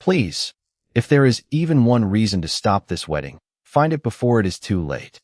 Please, if there is even one reason to stop this wedding, find it before it is too late.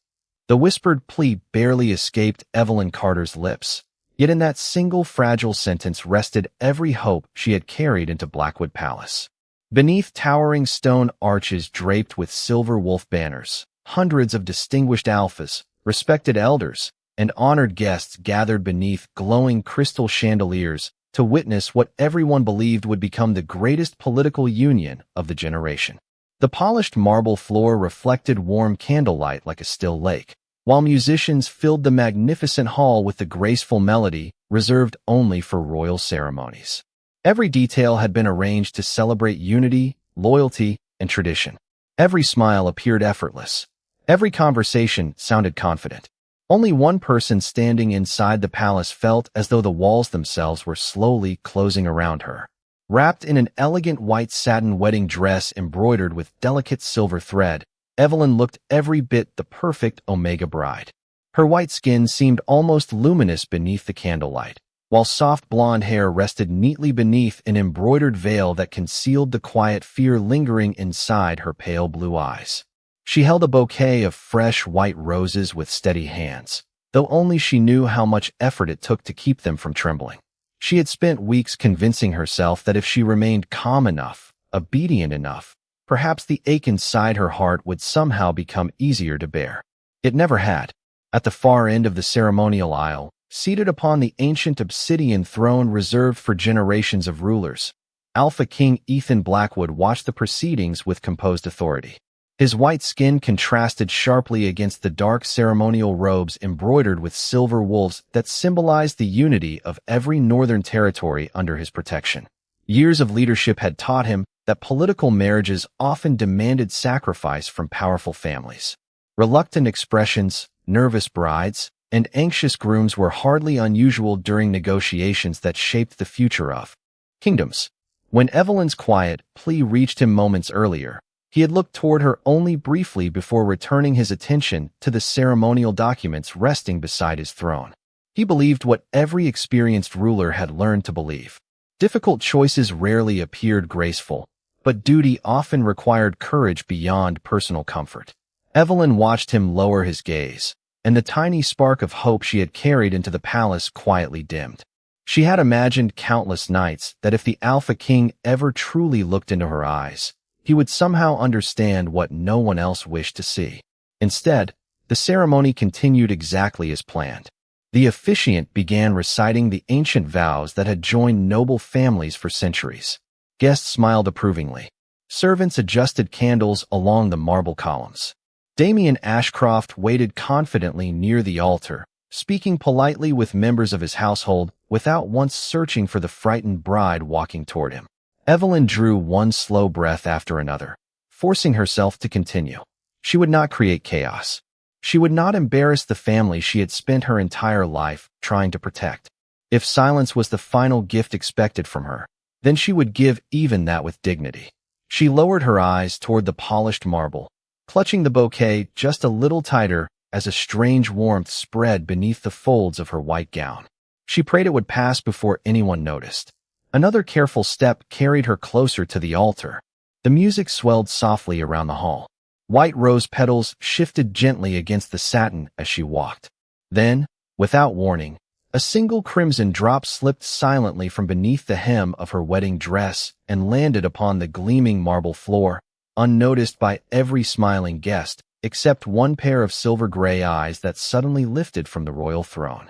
The whispered plea barely escaped Evelyn Carter's lips, yet in that single fragile sentence rested every hope she had carried into Blackwood Palace. Beneath towering stone arches draped with silver wolf banners, hundreds of distinguished alphas, respected elders, and honored guests gathered beneath glowing crystal chandeliers to witness what everyone believed would become the greatest political union of the generation. The polished marble floor reflected warm candlelight like a still lake, while musicians filled the magnificent hall with the graceful melody reserved only for royal ceremonies. Every detail had been arranged to celebrate unity, loyalty, and tradition. Every smile appeared effortless. Every conversation sounded confident. Only one person standing inside the palace felt as though the walls themselves were slowly closing around her. Wrapped in an elegant white satin wedding dress embroidered with delicate silver thread, Evelyn looked every bit the perfect Omega bride. Her white skin seemed almost luminous beneath the candlelight, while soft blonde hair rested neatly beneath an embroidered veil that concealed the quiet fear lingering inside her pale blue eyes. She held a bouquet of fresh white roses with steady hands, though only she knew how much effort it took to keep them from trembling. She had spent weeks convincing herself that if she remained calm enough, obedient enough, perhaps the ache inside her heart would somehow become easier to bear. It never had. At the far end of the ceremonial aisle, seated upon the ancient obsidian throne reserved for generations of rulers, Alpha King Ethan Blackwood watched the proceedings with composed authority. His white skin contrasted sharply against the dark ceremonial robes embroidered with silver wolves that symbolized the unity of every northern territory under his protection. Years of leadership had taught him that political marriages often demanded sacrifice from powerful families. Reluctant expressions, nervous brides, and anxious grooms were hardly unusual during negotiations that shaped the future of kingdoms. When Evelyn's quiet plea reached him moments earlier, he had looked toward her only briefly before returning his attention to the ceremonial documents resting beside his throne. He believed what every experienced ruler had learned to believe. Difficult choices rarely appeared graceful, but duty often required courage beyond personal comfort. Evelyn watched him lower his gaze, and the tiny spark of hope she had carried into the palace quietly dimmed. She had imagined countless nights that if the Alpha King ever truly looked into her eyes, he would somehow understand what no one else wished to see. Instead, the ceremony continued exactly as planned. The officiant began reciting the ancient vows that had joined noble families for centuries. Guests smiled approvingly. Servants adjusted candles along the marble columns. Damien Ashcroft waited confidently near the altar, speaking politely with members of his household without once searching for the frightened bride walking toward him. Evelyn drew one slow breath after another, forcing herself to continue. She would not create chaos. She would not embarrass the family she had spent her entire life trying to protect. If silence was the final gift expected from her, then she would give even that with dignity. She lowered her eyes toward the polished marble, clutching the bouquet just a little tighter as a strange warmth spread beneath the folds of her white gown. She prayed it would pass before anyone noticed. Another careful step carried her closer to the altar. The music swelled softly around the hall. White rose petals shifted gently against the satin as she walked. Then, without warning, a single crimson drop slipped silently from beneath the hem of her wedding dress and landed upon the gleaming marble floor, unnoticed by every smiling guest, except one pair of silver-gray eyes that suddenly lifted from the royal throne.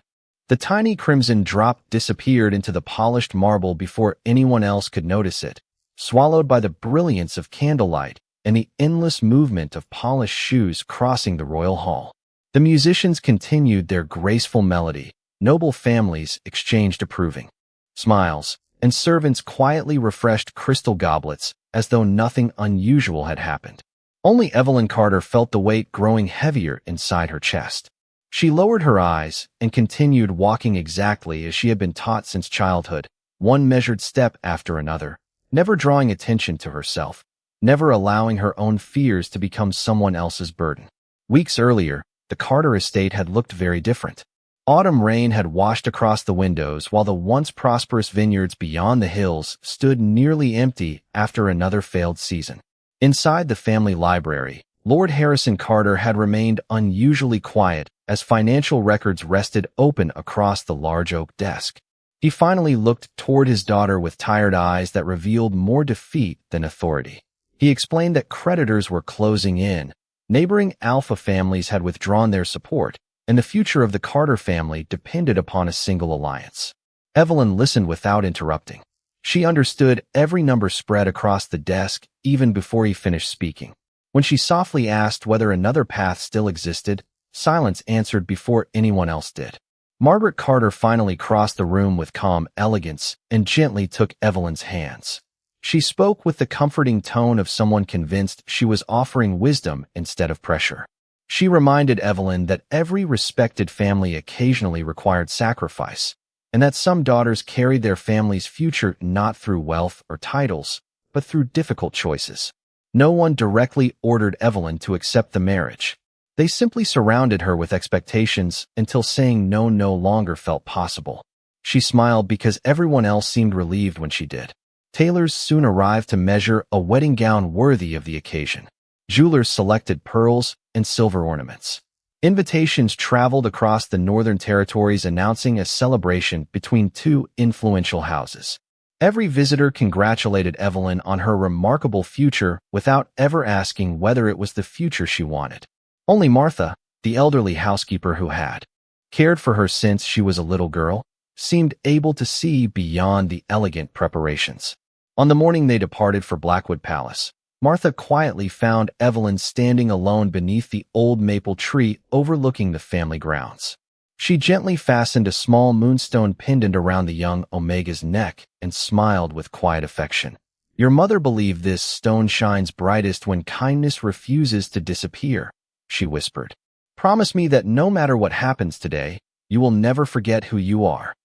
The tiny crimson drop disappeared into the polished marble before anyone else could notice it, swallowed by the brilliance of candlelight and the endless movement of polished shoes crossing the royal hall. The musicians continued their graceful melody, noble families exchanged approving smiles, and servants quietly refreshed crystal goblets as though nothing unusual had happened. Only Evelyn Carter felt the weight growing heavier inside her chest. She lowered her eyes and continued walking exactly as she had been taught since childhood, one measured step after another, never drawing attention to herself, never allowing her own fears to become someone else's burden. Weeks earlier, the Carter estate had looked very different. Autumn rain had washed across the windows while the once prosperous vineyards beyond the hills stood nearly empty after another failed season. Inside the family library, Lord Harrison Carter had remained unusually quiet as financial records rested open across the large oak desk. He finally looked toward his daughter with tired eyes that revealed more defeat than authority. He explained that creditors were closing in, neighboring Alpha families had withdrawn their support, and the future of the Carter family depended upon a single alliance. Evelyn listened without interrupting. She understood every number spread across the desk even before he finished speaking. When she softly asked whether another path still existed, silence answered before anyone else did. Margaret Carter finally crossed the room with calm elegance and gently took Evelyn's hands. She spoke with the comforting tone of someone convinced she was offering wisdom instead of pressure. She reminded Evelyn that every respected family occasionally required sacrifice, and that some daughters carried their family's future not through wealth or titles, but through difficult choices. No one directly ordered Evelyn to accept the marriage. They simply surrounded her with expectations until saying no longer felt possible. She smiled because everyone else seemed relieved when she did. Tailors soon arrived to measure a wedding gown worthy of the occasion. Jewelers selected pearls and silver ornaments. Invitations traveled across the Northern Territories announcing a celebration between two influential houses. Every visitor congratulated Evelyn on her remarkable future without ever asking whether it was the future she wanted. Only Martha, the elderly housekeeper who had cared for her since she was a little girl, seemed able to see beyond the elegant preparations. On the morning they departed for Blackwood Palace, Martha quietly found Evelyn standing alone beneath the old maple tree overlooking the family grounds. She gently fastened a small moonstone pendant around the young Omega's neck and smiled with quiet affection. "Your mother believed this stone shines brightest when kindness refuses to disappear," she whispered. "Promise me that no matter what happens today, you will never forget who you are."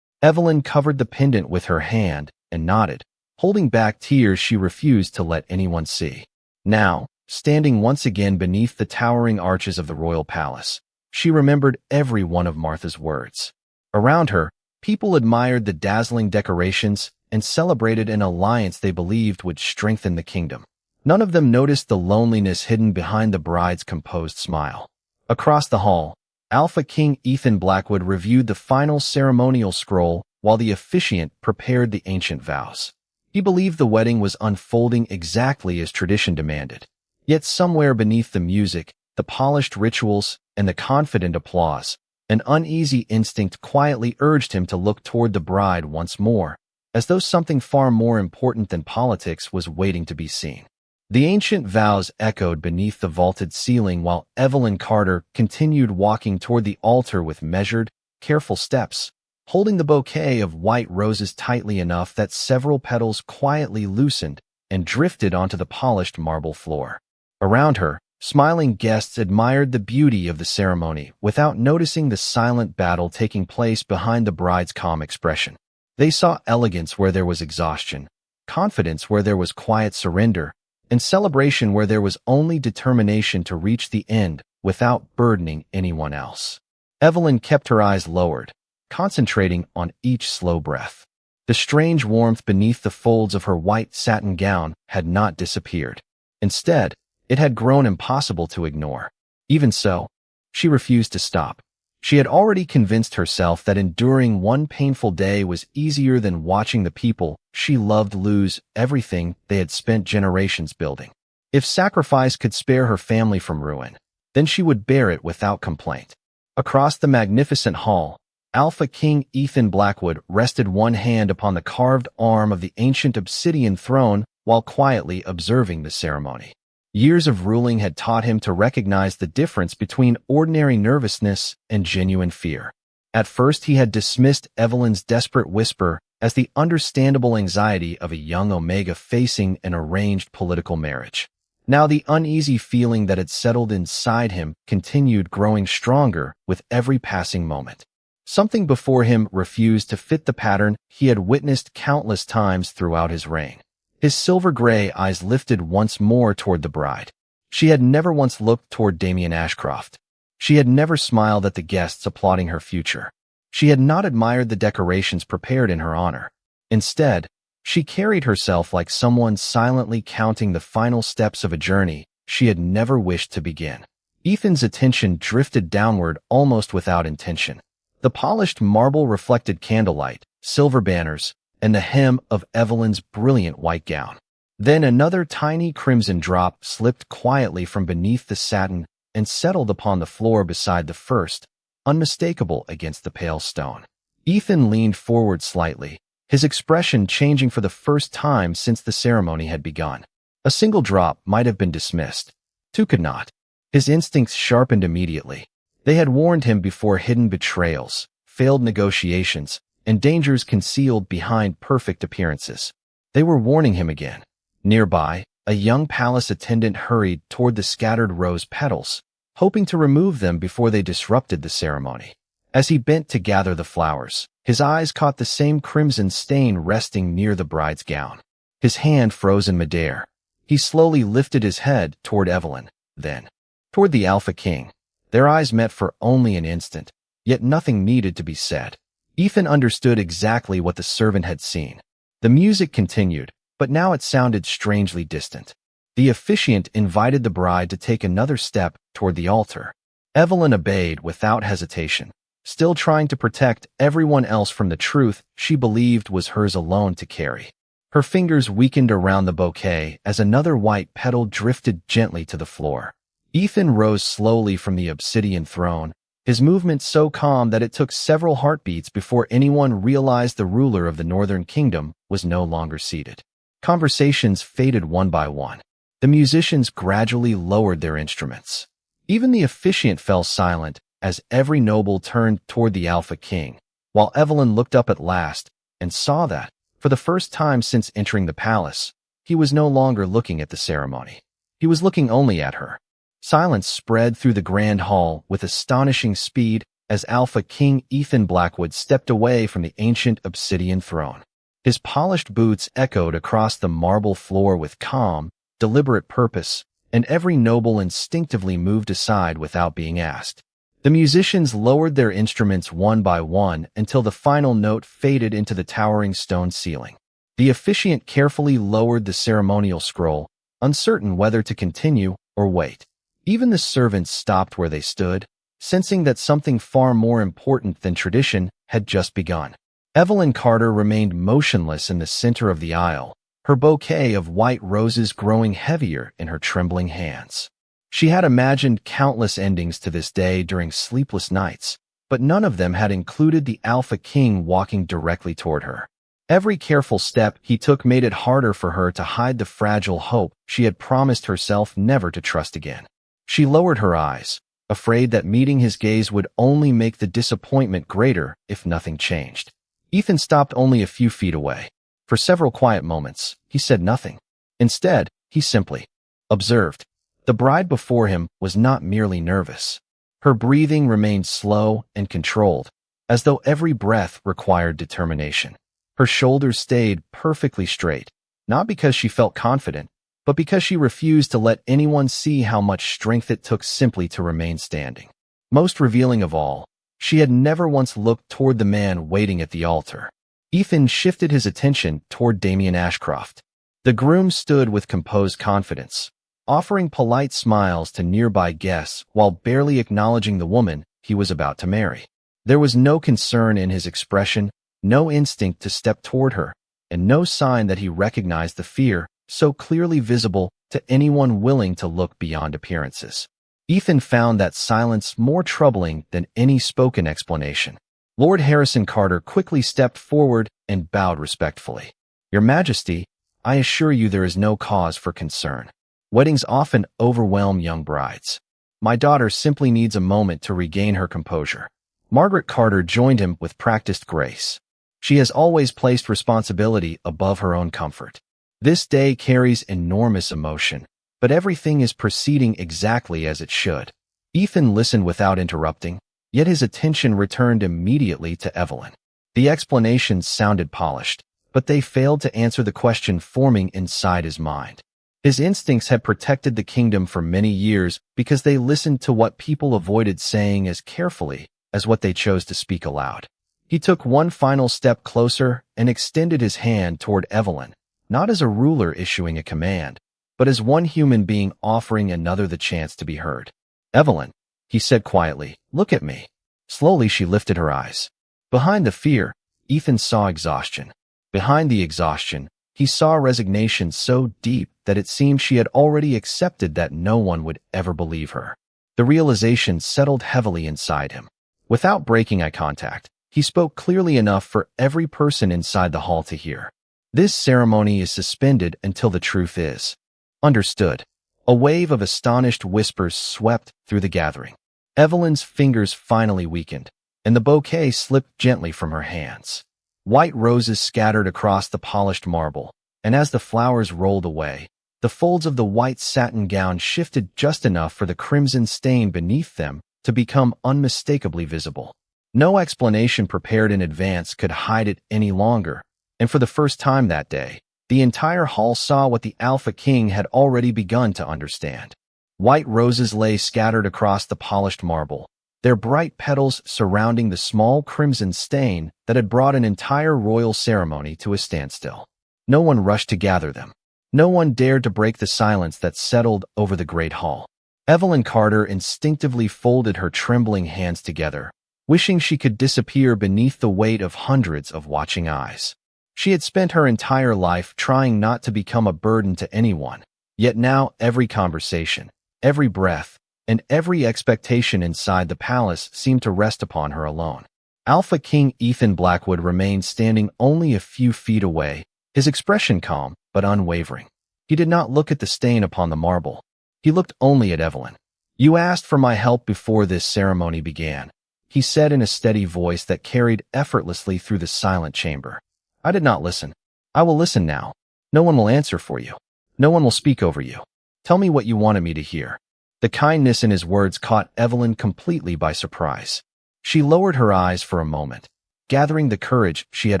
Evelyn covered the pendant with her hand and nodded. Holding back tears she refused to let anyone see. Now, standing once again beneath the towering arches of the royal palace, she remembered every one of Martha's words. Around her, people admired the dazzling decorations and celebrated an alliance they believed would strengthen the kingdom. None of them noticed the loneliness hidden behind the bride's composed smile. Across the hall, Alpha King Ethan Blackwood reviewed the final ceremonial scroll while the officiant prepared the ancient vows. He believed the wedding was unfolding exactly as tradition demanded. Yet somewhere beneath the music, the polished rituals, and the confident applause, an uneasy instinct quietly urged him to look toward the bride once more, as though something far more important than politics was waiting to be seen. The ancient vows echoed beneath the vaulted ceiling while Evelyn Carter continued walking toward the altar with measured, careful steps, holding the bouquet of white roses tightly enough that several petals quietly loosened and drifted onto the polished marble floor. Around her, smiling guests admired the beauty of the ceremony without noticing the silent battle taking place behind the bride's calm expression. They saw elegance where there was exhaustion, confidence where there was quiet surrender, and celebration where there was only determination to reach the end without burdening anyone else. Evelyn kept her eyes lowered, concentrating on each slow breath. The strange warmth beneath the folds of her white satin gown had not disappeared. Instead, it had grown impossible to ignore. Even so, she refused to stop. She had already convinced herself that enduring one painful day was easier than watching the people she loved lose everything they had spent generations building. If sacrifice could spare her family from ruin, then she would bear it without complaint. Across the magnificent hall, Alpha King Ethan Blackwood rested one hand upon the carved arm of the ancient obsidian throne while quietly observing the ceremony. Years of ruling had taught him to recognize the difference between ordinary nervousness and genuine fear. At first, he had dismissed Evelyn's desperate whisper as the understandable anxiety of a young Omega facing an arranged political marriage. Now the uneasy feeling that had settled inside him continued growing stronger with every passing moment. Something before him refused to fit the pattern he had witnessed countless times throughout his reign. His silver-gray eyes lifted once more toward the bride. She had never once looked toward Damien Ashcroft. She had never smiled at the guests applauding her future. She had not admired the decorations prepared in her honor. Instead, she carried herself like someone silently counting the final steps of a journey she had never wished to begin. Ethan's attention drifted downward almost without intention. The polished marble reflected candlelight, silver banners, and the hem of Evelyn's brilliant white gown. Then another tiny crimson drop slipped quietly from beneath the satin and settled upon the floor beside the first, unmistakable against the pale stone. Ethan leaned forward slightly, his expression changing for the first time since the ceremony had begun. A single drop might have been dismissed. Two could not. His instincts sharpened immediately. They had warned him before hidden betrayals, failed negotiations, and dangers concealed behind perfect appearances. They were warning him again. Nearby, a young palace attendant hurried toward the scattered rose petals, hoping to remove them before they disrupted the ceremony. As he bent to gather the flowers, his eyes caught the same crimson stain resting near the bride's gown. His hand froze in midair. He slowly lifted his head toward Evelyn, then toward the Alpha King. Their eyes met for only an instant, yet nothing needed to be said. Ethan understood exactly what the servant had seen. The music continued, but now it sounded strangely distant. The officiant invited the bride to take another step toward the altar. Evelyn obeyed without hesitation, still trying to protect everyone else from the truth she believed was hers alone to carry. Her fingers weakened around the bouquet as another white petal drifted gently to the floor. Ethan rose slowly from the obsidian throne, his movement so calm that it took several heartbeats before anyone realized the ruler of the Northern Kingdom was no longer seated. Conversations faded one by one. The musicians gradually lowered their instruments. Even the officiant fell silent as every noble turned toward the Alpha King, while Evelyn looked up at last and saw that, for the first time since entering the palace, he was no longer looking at the ceremony. He was looking only at her. Silence spread through the grand hall with astonishing speed as Alpha King Ethan Blackwood stepped away from the ancient obsidian throne. His polished boots echoed across the marble floor with calm, deliberate purpose, and every noble instinctively moved aside without being asked. The musicians lowered their instruments one by one until the final note faded into the towering stone ceiling. The officiant carefully lowered the ceremonial scroll, uncertain whether to continue or wait. Even the servants stopped where they stood, sensing that something far more important than tradition had just begun. Evelyn Carter remained motionless in the center of the aisle, her bouquet of white roses growing heavier in her trembling hands. She had imagined countless endings to this day during sleepless nights, but none of them had included the Alpha King walking directly toward her. Every careful step he took made it harder for her to hide the fragile hope she had promised herself never to trust again. She lowered her eyes, afraid that meeting his gaze would only make the disappointment greater if nothing changed. Ethan stopped only a few feet away. For several quiet moments, he said nothing. Instead, he simply observed. The bride before him was not merely nervous. Her breathing remained slow and controlled, as though every breath required determination. Her shoulders stayed perfectly straight, not because she felt confident, but because she refused to let anyone see how much strength it took simply to remain standing. Most revealing of all, she had never once looked toward the man waiting at the altar. Ethan shifted his attention toward Damien Ashcroft. The groom stood with composed confidence, offering polite smiles to nearby guests while barely acknowledging the woman he was about to marry. There was no concern in his expression, no instinct to step toward her, and no sign that he recognized the fear so clearly visible to anyone willing to look beyond appearances. Ethan found that silence more troubling than any spoken explanation. Lord Harrison Carter quickly stepped forward and bowed respectfully. "Your Majesty, I assure you there is no cause for concern. Weddings often overwhelm young brides. My daughter simply needs a moment to regain her composure." Margaret Carter joined him with practiced grace. She has always placed responsibility above her own comfort. This day carries enormous emotion, but everything is proceeding exactly as it should. Ethan listened without interrupting, yet his attention returned immediately to Evelyn. The explanations sounded polished, but they failed to answer the question forming inside his mind. His instincts had protected the kingdom for many years because they listened to what people avoided saying as carefully as what they chose to speak aloud. He took one final step closer and extended his hand toward Evelyn, not as a ruler issuing a command, but as one human being offering another the chance to be heard. "Evelyn," he said quietly, "look at me." Slowly she lifted her eyes. Behind the fear, Ethan saw exhaustion. Behind the exhaustion, he saw resignation so deep that it seemed she had already accepted that no one would ever believe her. The realization settled heavily inside him. Without breaking eye contact, he spoke clearly enough for every person inside the hall to hear. "This ceremony is suspended until the truth is understood." A wave of astonished whispers swept through the gathering. Evelyn's fingers finally weakened, and the bouquet slipped gently from her hands. White roses scattered across the polished marble, and as the flowers rolled away, the folds of the white satin gown shifted just enough for the crimson stain beneath them to become unmistakably visible. No explanation prepared in advance could hide it any longer, and for the first time that day, the entire hall saw what the Alpha King had already begun to understand. White roses lay scattered across the polished marble, their bright petals surrounding the small crimson stain that had brought an entire royal ceremony to a standstill. No one rushed to gather them. No one dared to break the silence that settled over the great hall. Evelyn Carter instinctively folded her trembling hands together, wishing she could disappear beneath the weight of hundreds of watching eyes. She had spent her entire life trying not to become a burden to anyone, yet now every conversation, every breath, and every expectation inside the palace seemed to rest upon her alone. Alpha King Ethan Blackwood remained standing only a few feet away, his expression calm but unwavering. He did not look at the stain upon the marble. He looked only at Evelyn. "You asked for my help before this ceremony began," he said in a steady voice that carried effortlessly through the silent chamber. "I did not listen. I will listen now. No one will answer for you. No one will speak over you. Tell me what you wanted me to hear." The kindness in his words caught Evelyn completely by surprise. She lowered her eyes for a moment, gathering the courage she had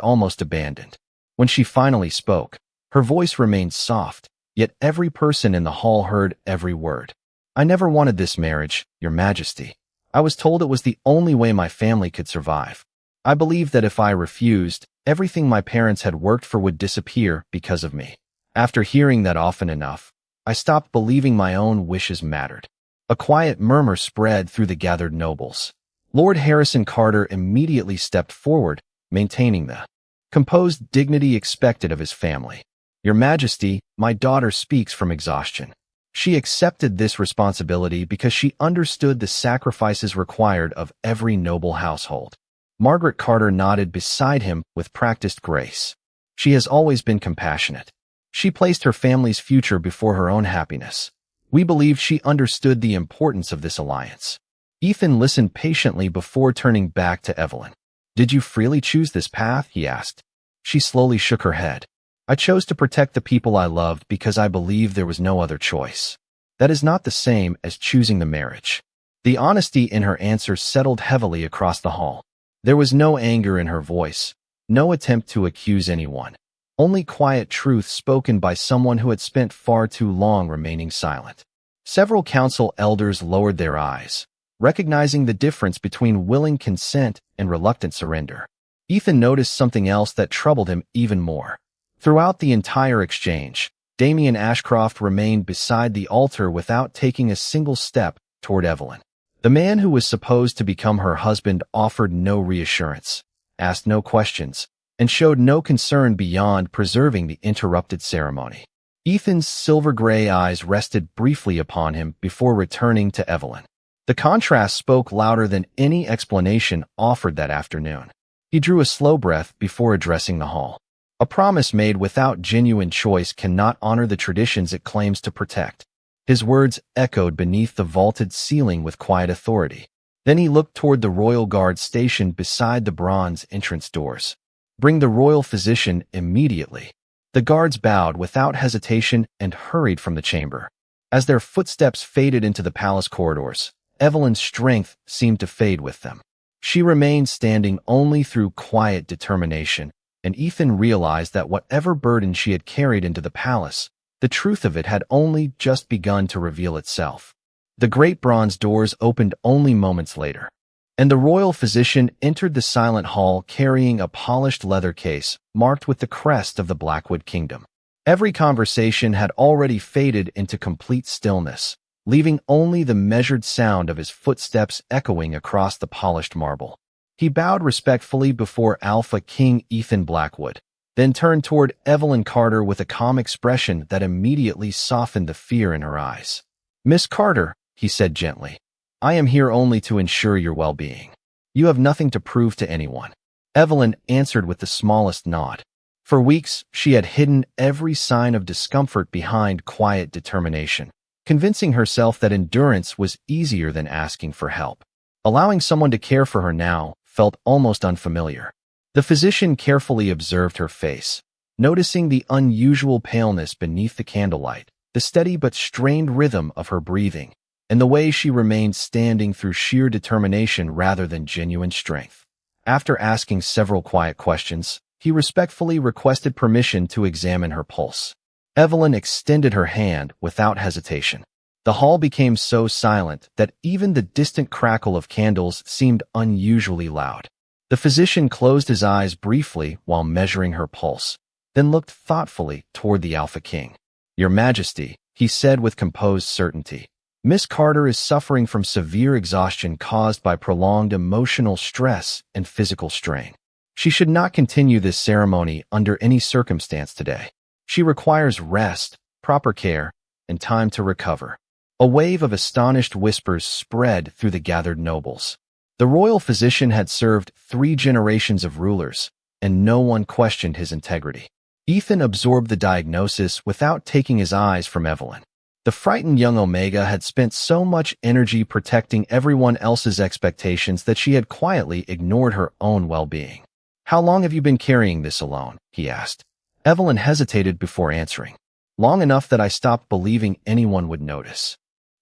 almost abandoned. When she finally spoke, her voice remained soft, yet every person in the hall heard every word. "I never wanted this marriage, Your Majesty. I was told it was the only way my family could survive. I believed that if I refused, everything my parents had worked for would disappear because of me. After hearing that often enough, I stopped believing my own wishes mattered." A quiet murmur spread through the gathered nobles. Lord Harrison Carter immediately stepped forward, maintaining the composed dignity expected of his family. "Your Majesty, my daughter speaks from exhaustion." She accepted this responsibility because she understood the sacrifices required of every noble household. Margaret Carter nodded beside him with practiced grace. She has always been compassionate. She placed her family's future before her own happiness. We believed she understood the importance of this alliance. Ethan listened patiently before turning back to Evelyn. "Did you freely choose this path?" he asked. She slowly shook her head. "I chose to protect the people I loved because I believed there was no other choice. That is not the same as choosing the marriage." The honesty in her answer settled heavily across the hall. There was no anger in her voice, no attempt to accuse anyone. Only quiet truth spoken by someone who had spent far too long remaining silent. Several council elders lowered their eyes, recognizing the difference between willing consent and reluctant surrender. Ethan noticed something else that troubled him even more. Throughout the entire exchange, Damien Ashcroft remained beside the altar without taking a single step toward Evelyn. The man who was supposed to become her husband offered no reassurance, asked no questions, and showed no concern beyond preserving the interrupted ceremony. Ethan's silver-gray eyes rested briefly upon him before returning to Evelyn. The contrast spoke louder than any explanation offered that afternoon. He drew a slow breath before addressing the hall. "A promise made without genuine choice cannot honor the traditions it claims to protect." His words echoed beneath the vaulted ceiling with quiet authority. Then he looked toward the royal guard stationed beside the bronze entrance doors. "Bring the royal physician immediately." The guards bowed without hesitation and hurried from the chamber. As their footsteps faded into the palace corridors, Evelyn's strength seemed to fade with them. She remained standing only through quiet determination, and Ethan realized that whatever burden she had carried into the palace The truth of it had only just begun to reveal itself. The great bronze doors opened only moments later, and the royal physician entered the silent hall carrying a polished leather case marked with the crest of the Blackwood Kingdom. Every conversation had already faded into complete stillness, leaving only the measured sound of his footsteps echoing across the polished marble. He bowed respectfully before Alpha King Ethan Blackwood, then turned toward Evelyn Carter with a calm expression that immediately softened the fear in her eyes. "Miss Carter," he said gently, "I am here only to ensure your well-being. You have nothing to prove to anyone." Evelyn answered with the smallest nod. For weeks, she had hidden every sign of discomfort behind quiet determination, convincing herself that endurance was easier than asking for help. Allowing someone to care for her now felt almost unfamiliar. The physician carefully observed her face, noticing the unusual paleness beneath the candlelight, the steady but strained rhythm of her breathing, and the way she remained standing through sheer determination rather than genuine strength. After asking several quiet questions, he respectfully requested permission to examine her pulse. Evelyn extended her hand without hesitation. The hall became so silent that even the distant crackle of candles seemed unusually loud. The physician closed his eyes briefly while measuring her pulse, then looked thoughtfully toward the Alpha King. "Your Majesty," he said with composed certainty, "Miss Carter is suffering from severe exhaustion caused by prolonged emotional stress and physical strain. She should not continue this ceremony under any circumstance today. She requires rest, proper care, and time to recover." A wave of astonished whispers spread through the gathered nobles. The royal physician had served 3 generations of rulers, and no one questioned his integrity. Ethan absorbed the diagnosis without taking his eyes from Evelyn. The frightened young Omega had spent so much energy protecting everyone else's expectations that she had quietly ignored her own well-being. "How long have you been carrying this alone?" he asked. Evelyn hesitated before answering. "Long enough that I stopped believing anyone would notice."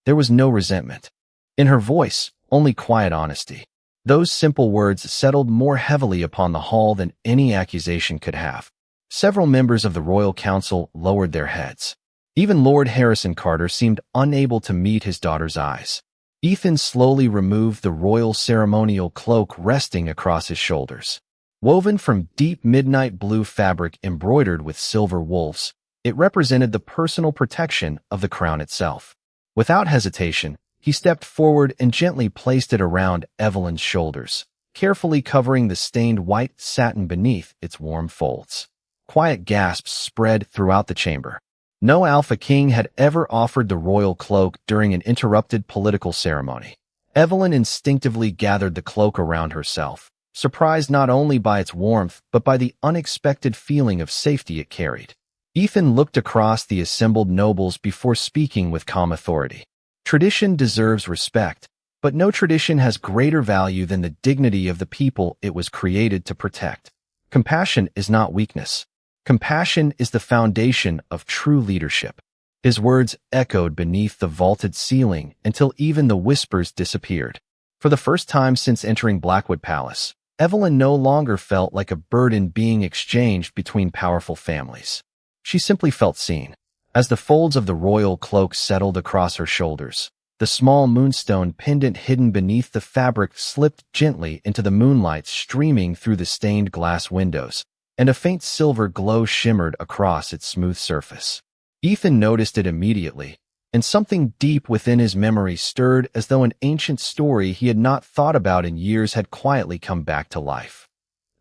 There was no resentment. In her voice, only quiet honesty. Those simple words settled more heavily upon the hall than any accusation could have. Several members of the royal council lowered their heads. Even Lord Harrison Carter seemed unable to meet his daughter's eyes. Ethan slowly removed the royal ceremonial cloak resting across his shoulders. Woven from deep midnight blue fabric embroidered with silver wolves, it represented the personal protection of the crown itself. Without hesitation, he stepped forward and gently placed it around Evelyn's shoulders, carefully covering the stained white satin beneath its warm folds. Quiet gasps spread throughout the chamber. No Alpha King had ever offered the royal cloak during an interrupted political ceremony. Evelyn instinctively gathered the cloak around herself, surprised not only by its warmth but by the unexpected feeling of safety it carried. Ethan looked across the assembled nobles before speaking with calm authority. "Tradition deserves respect, but no tradition has greater value than the dignity of the people it was created to protect. Compassion is not weakness. Compassion is the foundation of true leadership." His words echoed beneath the vaulted ceiling until even the whispers disappeared. For the first time since entering Blackwood Palace, Evelyn no longer felt like a burden being exchanged between powerful families. She simply felt seen. As the folds of the royal cloak settled across her shoulders, the small moonstone pendant hidden beneath the fabric slipped gently into the moonlight streaming through the stained glass windows, and a faint silver glow shimmered across its smooth surface. Ethan noticed it immediately, and something deep within his memory stirred as though an ancient story he had not thought about in years had quietly come back to life.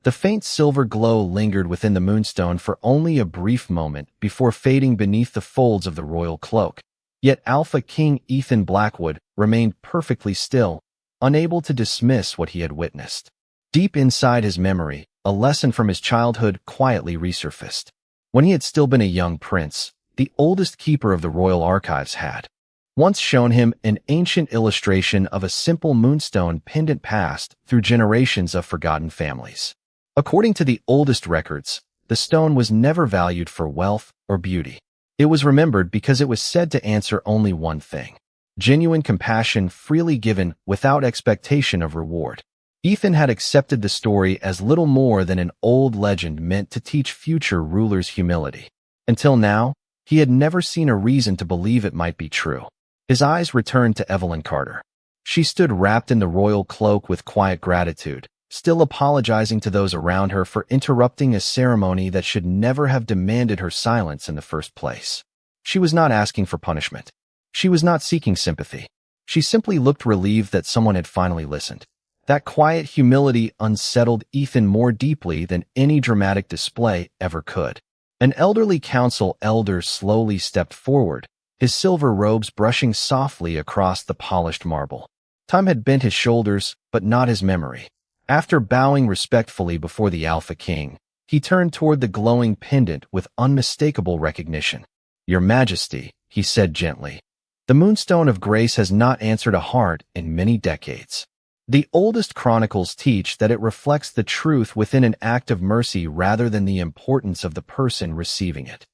The faint silver glow lingered within the moonstone for only a brief moment before fading beneath the folds of the royal cloak. Yet Alpha King Ethan Blackwood remained perfectly still, unable to dismiss what he had witnessed. Deep inside his memory, a lesson from his childhood quietly resurfaced. When he had still been a young prince, the oldest keeper of the royal archives had once shown him an ancient illustration of a simple moonstone pendant passed through generations of forgotten families. According to the oldest records, the stone was never valued for wealth or beauty. It was remembered because it was said to answer only one thing: genuine compassion freely given without expectation of reward. Ethan had accepted the story as little more than an old legend meant to teach future rulers humility. Until now, He had never seen a reason to believe it might be true. His eyes returned to Evelyn Carter. She stood wrapped in the royal cloak with quiet gratitude, still apologizing to those around her for interrupting a ceremony that should never have demanded her silence in the first place. She was not asking for punishment. She was not seeking sympathy. She simply looked relieved that someone had finally listened. That quiet humility unsettled Ethan more deeply than any dramatic display ever could. An elderly council elder slowly stepped forward, his silver robes brushing softly across the polished marble. Time had bent his shoulders, but not his memory. After bowing respectfully before the Alpha King, he turned toward the glowing pendant with unmistakable recognition. "Your Majesty," he said gently, "the Moonstone of Grace has not answered a heart in many decades. The oldest chronicles teach that it reflects the truth within an act of mercy rather than the importance of the person receiving it."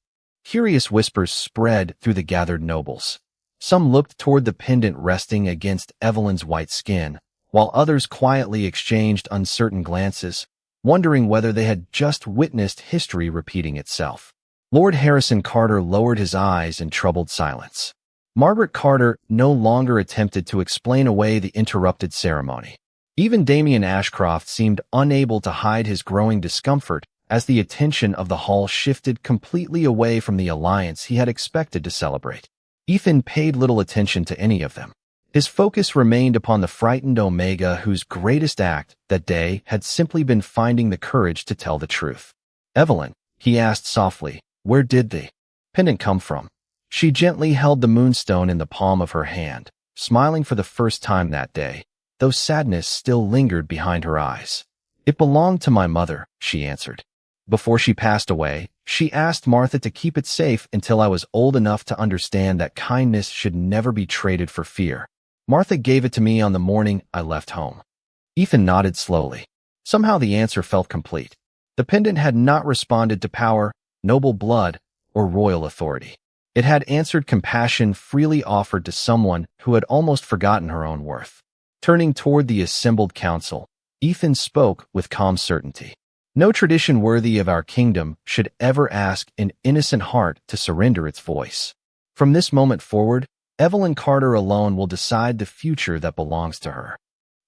Curious whispers spread through the gathered nobles. Some looked toward the pendant resting against Evelyn's white skin, while others quietly exchanged uncertain glances, wondering whether they had just witnessed history repeating itself. Lord Harrison Carter lowered his eyes in troubled silence. Margaret Carter no longer attempted to explain away the interrupted ceremony. Even Damien Ashcroft seemed unable to hide his growing discomfort as the attention of the hall shifted completely away from the alliance he had expected to celebrate. Ethan paid little attention to any of them. His focus remained upon the frightened Omega, whose greatest act that day had simply been finding the courage to tell the truth. "Evelyn," he asked softly, "where did the pendant come from?" She gently held the moonstone in the palm of her hand, smiling for the first time that day, though sadness still lingered behind her eyes. "It belonged to my mother," she answered. "Before she passed away, she asked Martha to keep it safe until I was old enough to understand that kindness should never be traded for fear. Martha gave it to me on the morning I left home." Ethan nodded slowly. Somehow the answer felt complete. The pendant had not responded to power, noble blood, or royal authority. It had answered compassion freely offered to someone who had almost forgotten her own worth. Turning toward the assembled council, Ethan spoke with calm certainty. "No tradition worthy of our kingdom should ever ask an innocent heart to surrender its voice. From this moment forward, Evelyn Carter alone will decide the future that belongs to her."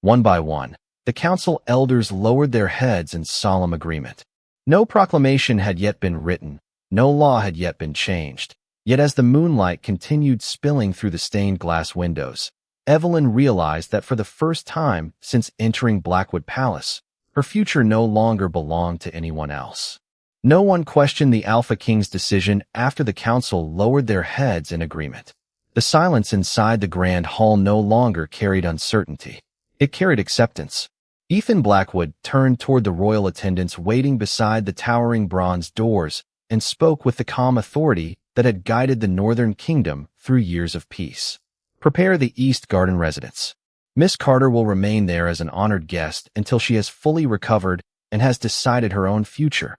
One by one, the council elders lowered their heads in solemn agreement. No proclamation had yet been written, no law had yet been changed. Yet as the moonlight continued spilling through the stained glass windows, Evelyn realized that for the first time since entering Blackwood Palace, her future no longer belonged to anyone else. No one questioned the Alpha King's decision after the council lowered their heads in agreement. The silence inside the grand hall no longer carried uncertainty. It carried acceptance. Ethan Blackwood turned toward the royal attendants waiting beside the towering bronze doors and spoke with the calm authority that had guided the Northern Kingdom through years of peace. "Prepare the East Garden residence. Miss Carter will remain there as an honored guest until she has fully recovered and has decided her own future."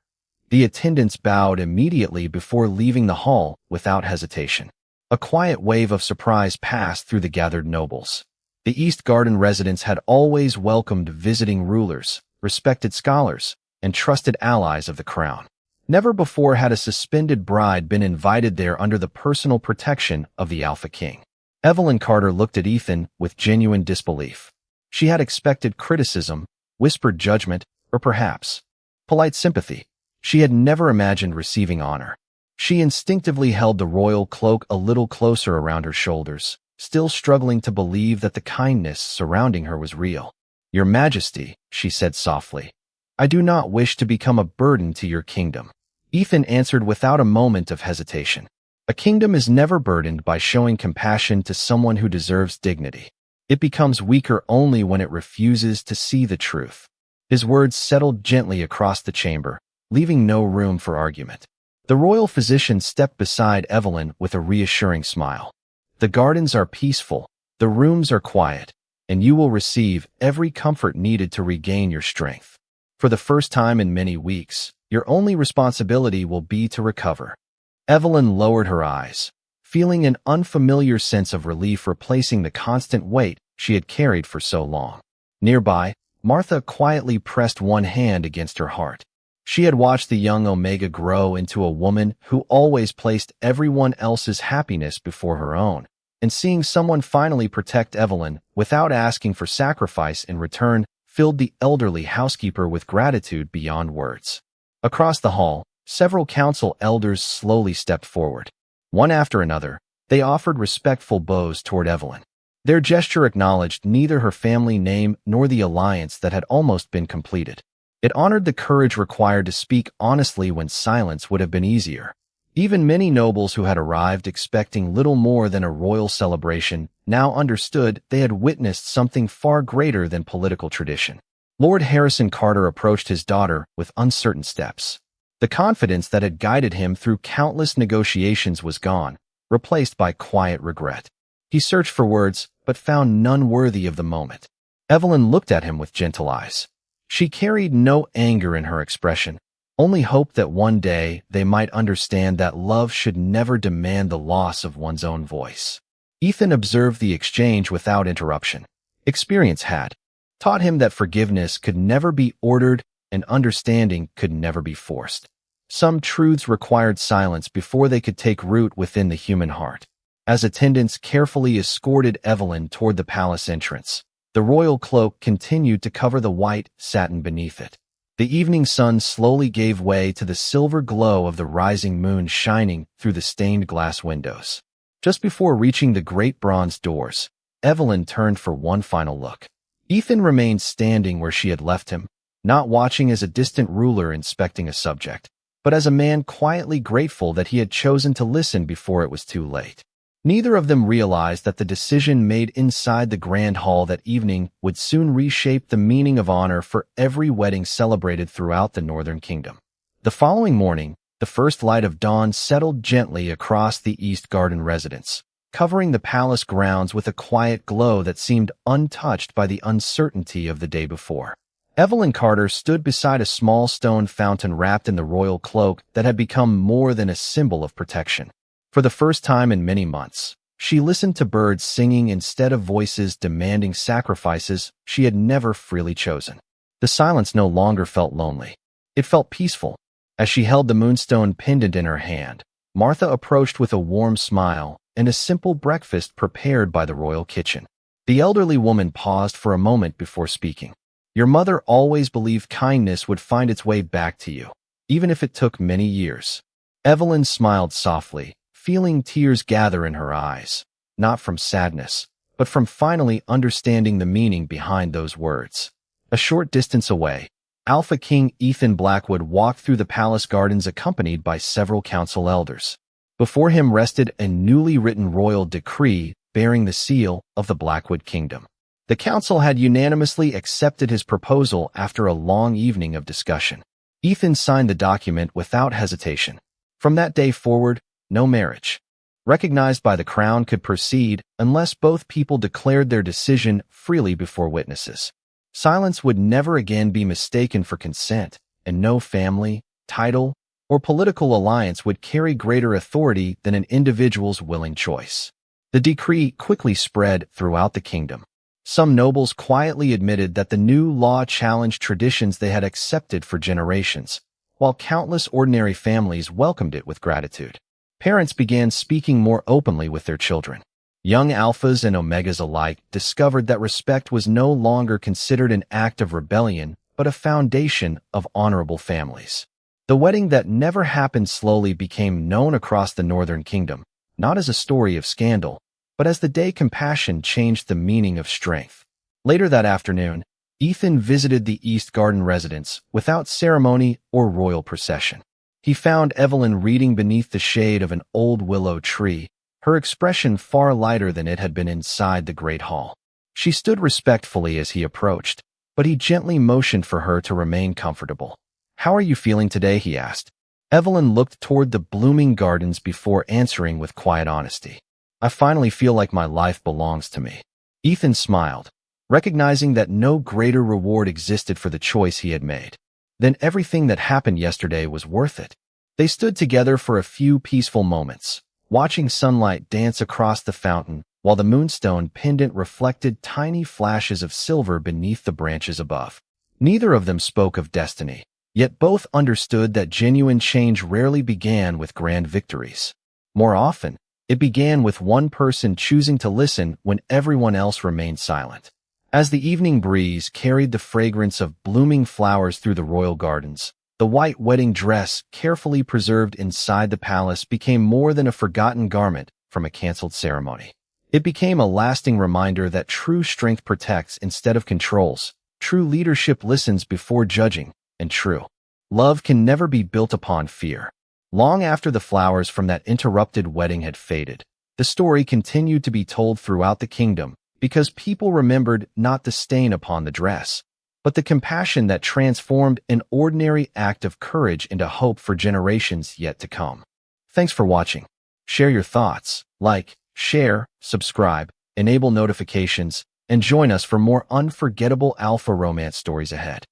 The attendants bowed immediately before leaving the hall without hesitation. A quiet wave of surprise passed through the gathered nobles. The East Garden residence had always welcomed visiting rulers, respected scholars, and trusted allies of the crown. Never before had a suspended bride been invited there under the personal protection of the Alpha King. Evelyn Carter looked at Ethan with genuine disbelief. She had expected criticism, whispered judgment, or perhaps polite sympathy. She had never imagined receiving honor. She instinctively held the royal cloak a little closer around her shoulders, still struggling to believe that the kindness surrounding her was real. "Your Majesty," she said softly, "I do not wish to become a burden to your kingdom." Ethan answered without a moment of hesitation. A kingdom is never burdened by showing compassion to someone who deserves dignity. It becomes weaker only when it refuses to see the truth. His words settled gently across the chamber, leaving no room for argument. The royal physician stepped beside Evelyn with a reassuring smile. "The gardens are peaceful, the rooms are quiet, and you will receive every comfort needed to regain your strength. For the first time in many weeks, your only responsibility will be to recover." Evelyn lowered her eyes, feeling an unfamiliar sense of relief replacing the constant weight she had carried for so long. Nearby, Martha quietly pressed one hand against her heart. She had watched the young Omega grow into a woman who always placed everyone else's happiness before her own, and seeing someone finally protect Evelyn without asking for sacrifice in return filled the elderly housekeeper with gratitude beyond words. Across the hall, several council elders slowly stepped forward. One after another, they offered respectful bows toward Evelyn. Their gesture acknowledged neither her family name nor the alliance that had almost been completed. It honored the courage required to speak honestly when silence would have been easier. Even many nobles who had arrived expecting little more than a royal celebration now understood they had witnessed something far greater than political tradition. Lord Harrison Carter approached his daughter with uncertain steps. The confidence that had guided him through countless negotiations was gone, replaced by quiet regret. He searched for words, but found none worthy of the moment. Evelyn looked at him with gentle eyes. She carried no anger in her expression, only hope that one day they might understand that love should never demand the loss of one's own voice. Ethan observed the exchange without interruption. Experience had taught him that forgiveness could never be ordered and understanding could never be forced. Some truths required silence before they could take root within the human heart. As attendants carefully escorted Evelyn toward the palace entrance, the royal cloak continued to cover the white satin beneath it. The evening sun slowly gave way to the silver glow of the rising moon shining through the stained glass windows. Just before reaching the great bronze doors, Evelyn turned for one final look. Ethan remained standing where she had left him, not watching as a distant ruler inspecting a subject, but as a man quietly grateful that he had chosen to listen before it was too late. Neither of them realized that the decision made inside the grand hall that evening would soon reshape the meaning of honor for every wedding celebrated throughout the Northern Kingdom. The following morning, the first light of dawn settled gently across the East Garden residence, covering the palace grounds with a quiet glow that seemed untouched by the uncertainty of the day before. Evelyn Carter stood beside a small stone fountain wrapped in the royal cloak that had become more than a symbol of protection. For the first time in many months, she listened to birds singing instead of voices demanding sacrifices she had never freely chosen. The silence no longer felt lonely. It felt peaceful. As she held the moonstone pendant in her hand, Martha approached with a warm smile and a simple breakfast prepared by the royal kitchen. The elderly woman paused for a moment before speaking. Your mother always believed kindness would find its way back to you, even if it took many years. Evelyn smiled softly, feeling tears gather in her eyes, not from sadness, but from finally understanding the meaning behind those words. A short distance away, Alpha King Ethan Blackwood walked through the palace gardens accompanied by several council elders. Before him rested a newly written royal decree bearing the seal of the Blackwood Kingdom. The council had unanimously accepted his proposal after a long evening of discussion. Ethan signed the document without hesitation. From that day forward, no marriage recognized by the crown could proceed unless both people declared their decision freely before witnesses. Silence would never again be mistaken for consent, and no family, title, or political alliance would carry greater authority than an individual's willing choice. The decree quickly spread throughout the kingdom. Some nobles quietly admitted that the new law challenged traditions they had accepted for generations, while countless ordinary families welcomed it with gratitude. Parents began speaking more openly with their children. Young alphas and omegas alike discovered that respect was no longer considered an act of rebellion, but a foundation of honorable families. The wedding that never happened slowly became known across the Northern Kingdom, not as a story of scandal, but as the day compassion changed the meaning of strength. Later that afternoon, Ethan visited the East Garden residence without ceremony or royal procession. He found Evelyn reading beneath the shade of an old willow tree, her expression far lighter than it had been inside the great hall. She stood respectfully as he approached, but he gently motioned for her to remain comfortable. "How are you feeling today?" he asked. Evelyn looked toward the blooming gardens before answering with quiet honesty. "I finally feel like my life belongs to me." Ethan smiled, recognizing that no greater reward existed for the choice he had made. Then everything that happened yesterday was worth it. They stood together for a few peaceful moments, watching sunlight dance across the fountain while the moonstone pendant reflected tiny flashes of silver beneath the branches above. Neither of them spoke of destiny, Yet both understood that genuine change rarely began with grand victories. More often, it began with one person choosing to listen when everyone else remained silent. As the evening breeze carried the fragrance of blooming flowers through the royal gardens, the white wedding dress, carefully preserved inside the palace, became more than a forgotten garment from a canceled ceremony. It became a lasting reminder that true strength protects instead of controls, true leadership listens before judging, and true love can never be built upon fear. Long after the flowers from that interrupted wedding had faded, the story continued to be told throughout the kingdom because people remembered not the stain upon the dress, but the compassion that transformed an ordinary act of courage into hope for generations yet to come. Thanks for watching. Share your thoughts, like, share, subscribe, enable notifications, and join us for more unforgettable alpha romance stories ahead.